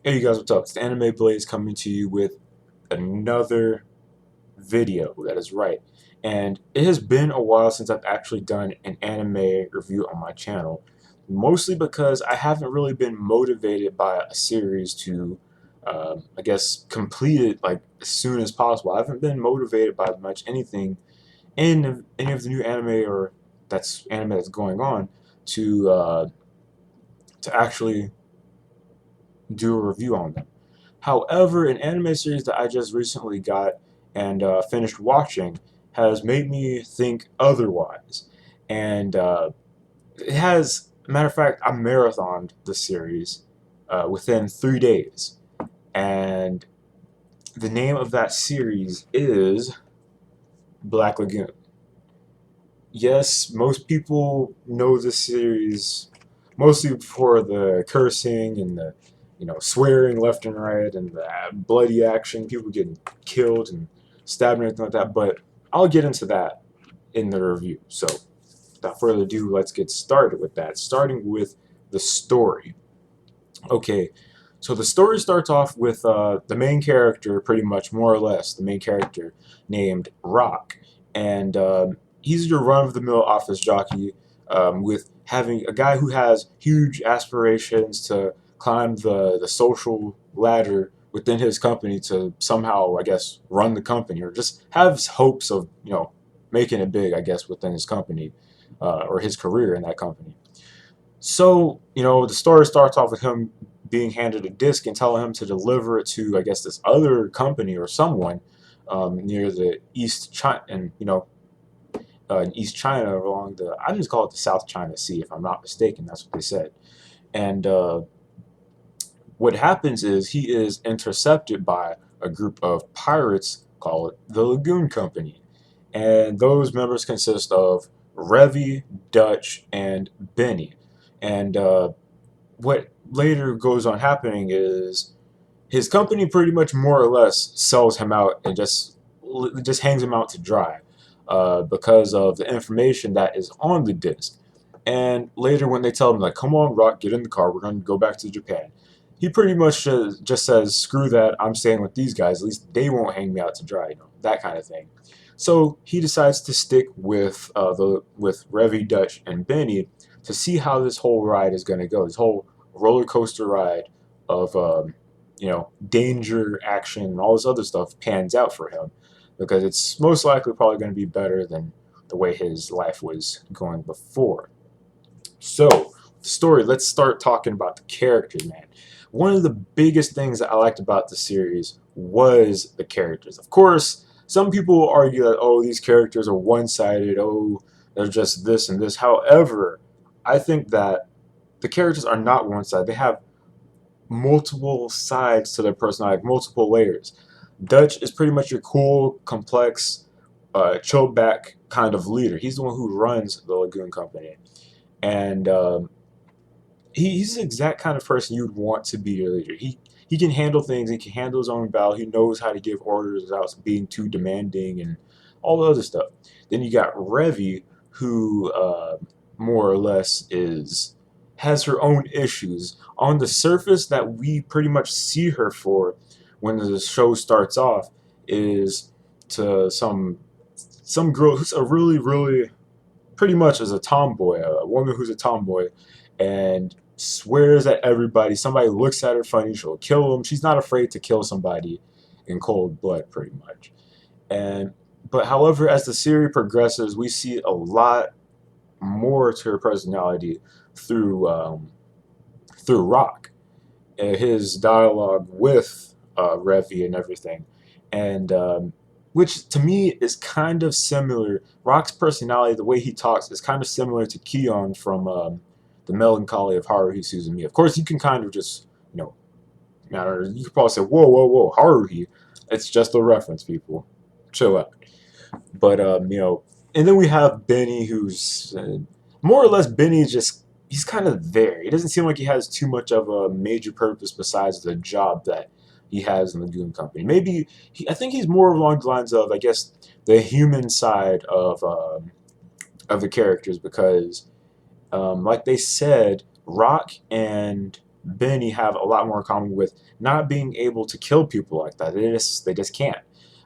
Hey you guys, what's up? It's the Anime Blaze coming to you with another video. That is right. And it has been a while since I've actually done an anime review on my channel. Mostly because I haven't really been motivated by a series to, I guess, complete it like as soon as possible. I haven't been motivated by much anything in any of the new anime or that's anime that's going on to actually do a review on them. However, an anime series that I just recently got and finished watching has made me think otherwise. And it has, matter of fact, I marathoned the series within 3 days. And the name of that series is Black Lagoon. Yes, most people know this series mostly for the cursing and the swearing left and right and the bloody action, people getting killed and stabbed and everything like that. But I'll get into that in the review. So without further ado, let's get started with that. Starting with the story. Okay, so the story starts off with the main character, pretty much more or less the main character named Rock, and he's your run-of-the-mill office jockey with having a guy who has huge aspirations to climb the social ladder within his company to somehow, I guess, run the company or just have hopes of making it big, I guess, within his company or his career in that company. So, the story starts off with him being handed a disc and telling him to deliver it to, I guess, this other company or someone near the East China, and in East China along the, I just call it the South China Sea, if I'm not mistaken. That's what they said. And what happens is he is intercepted by a group of pirates called the Lagoon Company, and those members consist of Revy, Dutch, and Benny. And what later goes on happening is his company pretty much more or less sells him out and just hangs him out to dry because of the information that is on the disc. And later when they tell him, like, come on, Rock, get in the car, we're going to go back to Japan, he pretty much just says, screw that, I'm staying with these guys, at least they won't hang me out to dry, that kind of thing. So he decides to stick with with Revy, Dutch, and Benny to see how this whole ride is going to go, this whole roller coaster ride of danger, action, and all this other stuff pans out for him, because it's most likely probably going to be better than the way his life was going before. So, the story, let's start talking about the characters, man. One of the biggest things that I liked about the series was the characters. Of course, some people will argue that, oh, these characters are one-sided, oh, they're just this and this. However, I think that the characters are not one-sided. They have multiple sides to their personality, like multiple layers. Dutch is pretty much your cool, complex, chilled back kind of leader. He's the one who runs the Lagoon Company. And he's the exact kind of person you'd want to be your leader. He can handle things. He can handle his own battle. He knows how to give orders without being too demanding and all the other stuff. Then you got Revy, who more or less has her own issues. On the surface, that we pretty much see her for when the show starts off is to some girl who's a really pretty much as a tomboy, a woman who's a tomboy, and swears at everybody. Somebody looks at her funny, she'll kill them. She's not afraid to kill somebody in cold blood, pretty much. And but however, as the series progresses, we see a lot more to her personality through Rock, his dialogue with Revy and everything, and which to me is kind of similar. Rock's personality, the way he talks, is kind of similar to Keon from the Melancholy of Haruhi Suzumiya. Of course, you can kind of just, you could probably say, whoa, Haruhi. It's just a reference, people. Chill out. But, and then we have Benny, who's more or less he's kind of there. He doesn't seem like he has too much of a major purpose besides the job that he has in the Goon Company. Maybe I think he's more along the lines of, I guess, the human side of the characters, because like they said, Rock and Benny have a lot more in common with not being able to kill people like that. They just can't.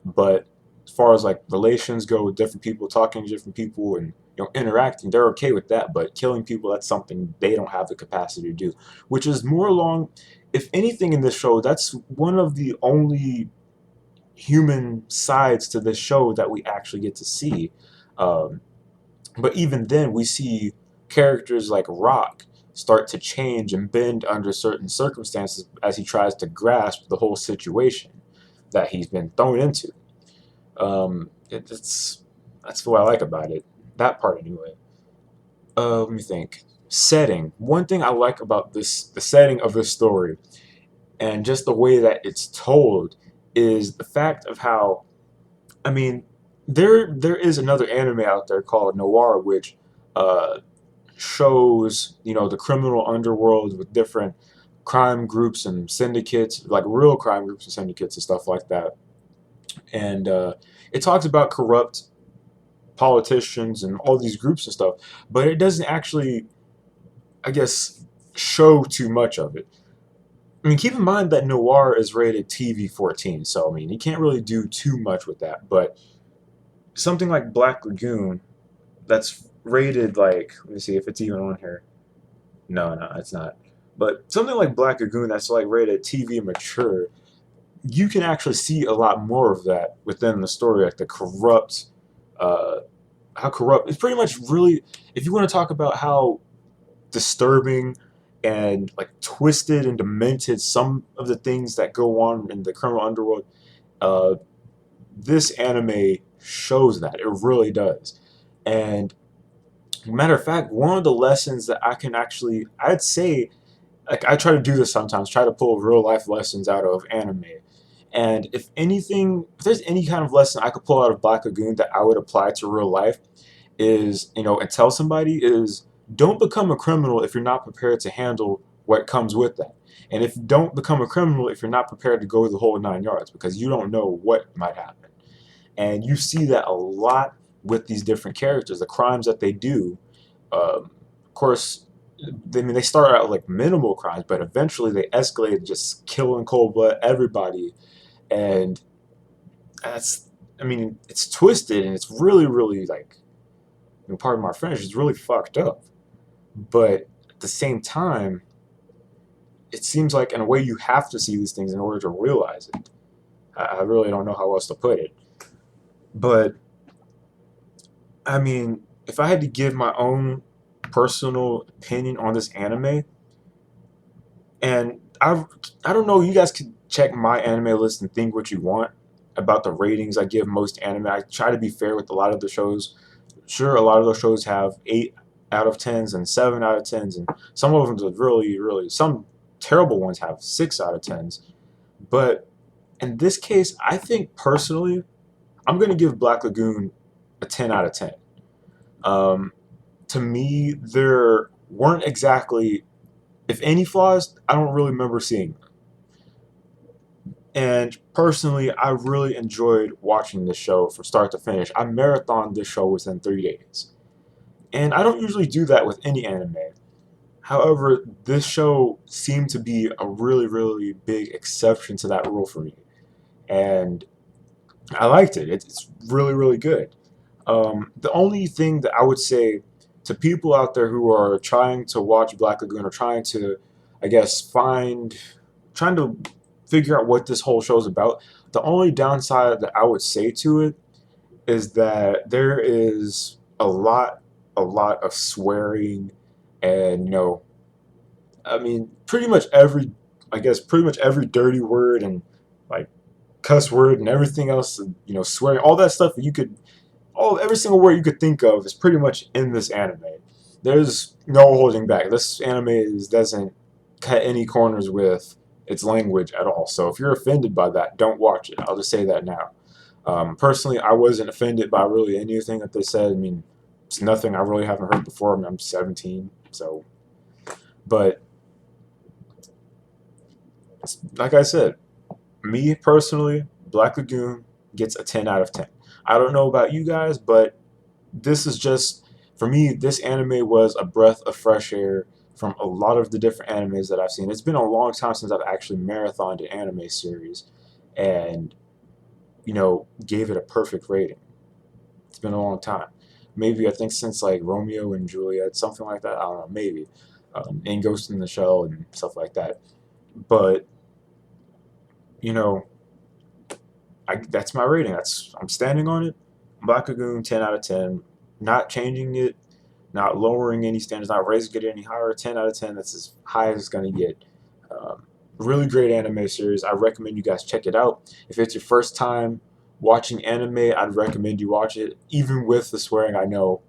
But as far as like relations go with different people, talking to different people, and interacting, they're okay with that. But killing people, that's something they don't have the capacity to do. Which is more along, if anything, in this show, that's one of the only human sides to this show that we actually get to see. Um, but even then, we see characters like Rock start to change and bend under certain circumstances as he tries to grasp the whole situation that he's been thrown into. It's That's what I like about it. That part, anyway. Let me think. Setting. One thing I like about the setting of this story, and just the way that it's told, is the fact of how, I mean, there is another anime out there called Noir, which uh, shows the criminal underworld with different crime groups and syndicates, like real crime groups and syndicates and stuff like that. And it talks about corrupt politicians and all these groups and stuff, but it doesn't actually, I guess, show too much of it. I mean, keep in mind that Noir is rated TV-14, so I mean, you can't really do too much with that. But something like Black Lagoon, that's rated like, let me see if it's even on here. No, no, it's not. But something like Black Lagoon, that's like rated TV mature, you can actually see a lot more of that within the story, like the corrupt, uh, how corrupt. It's pretty much really, if you want to talk about how disturbing and like twisted and demented some of the things that go on in the criminal underworld, uh, this anime shows that. It really does. And matter of fact, one of the lessons that I can actually, I'd say, like I try to do this sometimes, try to pull real life lessons out of anime. And if anything, if there's any kind of lesson I could pull out of Black Lagoon that I would apply to real life, is, and tell somebody, is don't become a criminal if you're not prepared to handle what comes with that. And if don't become a criminal if you're not prepared to go the whole 9 yards, because you don't know what might happen. And you see that a lot with these different characters, the crimes that they do. Of course, they start out like minimal crimes, but eventually they escalate, just killing cold blood everybody. And that's, I mean, it's twisted and it's really, really like, pardon my French, it's really fucked up. But at the same time, it seems like in a way you have to see these things in order to realize it. I really don't know how else to put it. But I mean, if I had to give my own personal opinion on this anime, and I don't know, you guys could check my anime list and think what you want about the ratings I give most anime. I try to be fair with a lot of the shows. Sure, a lot of those shows have 8 out of 10s and 7 out of 10s, and some of them are really, really, some terrible ones have 6 out of 10s. But in this case, I think personally, I'm going to give Black Lagoon a 10 out of 10. Um, to me, there weren't exactly, if any flaws, I don't really remember seeing them. And personally, I really enjoyed watching this show from start to finish. I marathoned this show within 3 days. And I don't usually do that with any anime. However, this show seemed to be a really, really big exception to that rule for me. And I liked it. It's really, really good. The only thing that I would say to people out there who are trying to watch Black Lagoon, or trying to, I guess, trying to figure out what this whole show is about, the only downside that I would say to it is that there is a lot of swearing, and I mean, pretty much every dirty word and like cuss word and everything else, swearing, all that stuff that every single word you could think of is pretty much in this anime. There's no holding back. This anime doesn't cut any corners with its language at all. So if you're offended by that, don't watch it. I'll just say that now. Personally, I wasn't offended by really anything that they said. I mean, it's nothing I really haven't heard before. I mean, I'm 17, so. But like I said, me personally, Black Lagoon gets a 10 out of 10. I don't know about you guys, but this is just, for me, this anime was a breath of fresh air from a lot of the different animes that I've seen. It's been a long time since I've actually marathoned an anime series and, gave it a perfect rating. It's been a long time. Maybe I think since like Romeo and Juliet, something like that. I don't know, maybe. And Ghost in the Shell and stuff like that. But, you know, that's my rating. I'm standing on it. Black Lagoon, 10 out of 10. Not changing it, not lowering any standards, not raising it any higher. 10 out of 10. That's as high as it's going to get. Um, really great anime series. I recommend you guys check it out. If it's your first time watching anime, I'd recommend you watch it, even with the swearing. I know,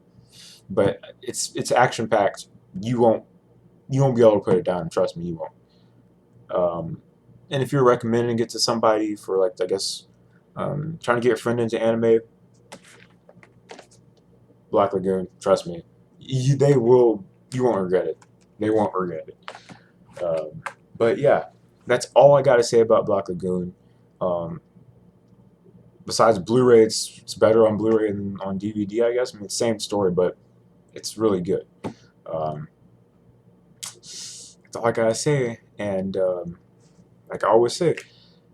but it's action packed. You won't be able to put it down. Trust me, you won't. And if you're recommending it to somebody for like, I guess, trying to get a friend into anime, Black Lagoon, trust me, they will. You won't regret it. They won't regret it. But yeah, that's all I got to say about Black Lagoon. Um, Besides Blu-ray, it's better on Blu-ray than on DVD, I guess. I mean, same story, but it's really good. Um, that's all I gotta say. And like I always say,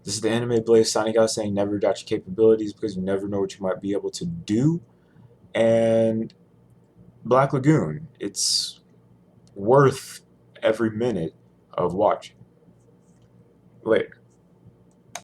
this is the Anime Blaze signing out, saying never doubt your capabilities because you never know what you might be able to do. And Black Lagoon, it's worth every minute of watching. Later.